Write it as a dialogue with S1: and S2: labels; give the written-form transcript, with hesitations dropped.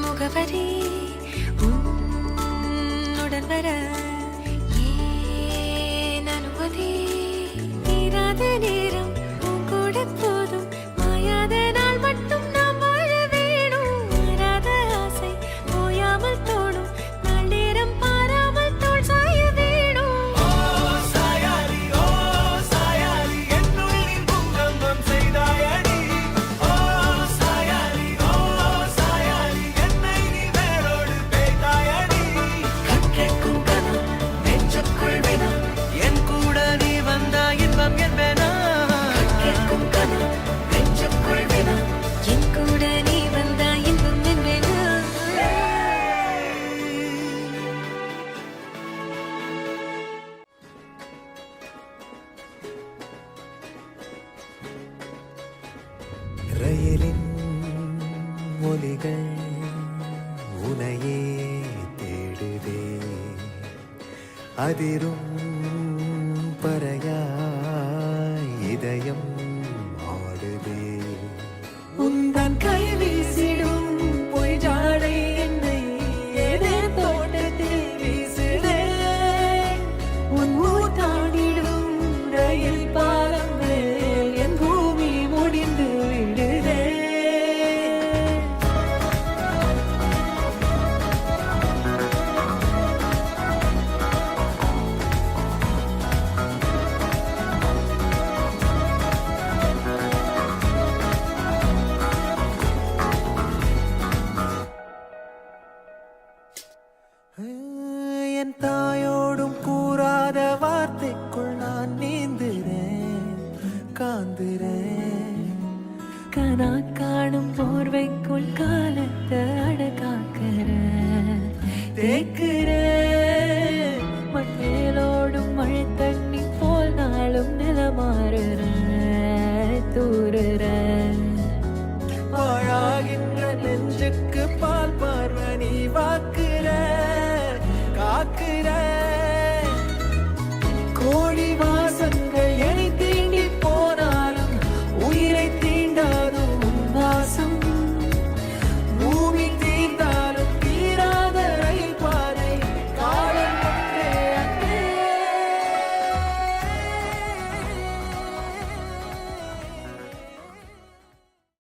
S1: முகவரி உன்னுடன் வர ஏன் அனுமதி தீராத நேரம் உன் கூட போதும் மாயாத நாள் மட்டும் நாம் வாழ வேணும் மாறாத ஆசை ஓயாமல் தோணும் நாள் நேரம் பாராமல் தோல் சாய வேணும்
S2: ஓ சாயாரி என்னுள் நீ பூங்கம்பம் செய்தாயடி ஓ சாயாரி என்னை நீ வேரோடு பேய்த்தாயடி கண்கேட்கும் கனம் நெஞ்சுக்குள் வினா என் கூட நீ வந்தா இன்பம் என்பேனா கண்கேட்கும் கனம் நெஞ்சுக்குள் வினா
S1: என் கூட நீ வந்தா இன்பம் என்பேனா
S2: ரயிலின் ஒலிகள் உனையே தேடுதே அதிரும் பறையாய் இதயம் ஆடுதே உந்தன் கை வீசிடும் பொய் ஜாடை என்னை ஏதே தோட்டத்தில் வீசுதே உன் ஊத்தாடிடும் ரயில் பாலம் மேல் என் பூமி முடிந்து விடுதே என் தாயோடும் கூறாத வார்த்தைக்குள் நான் நீந்துறேன் காந்துறேன்
S1: கனா காணும் போர்வைக்குள் காலத்தை அடக்காக்கிற
S2: தேக்கு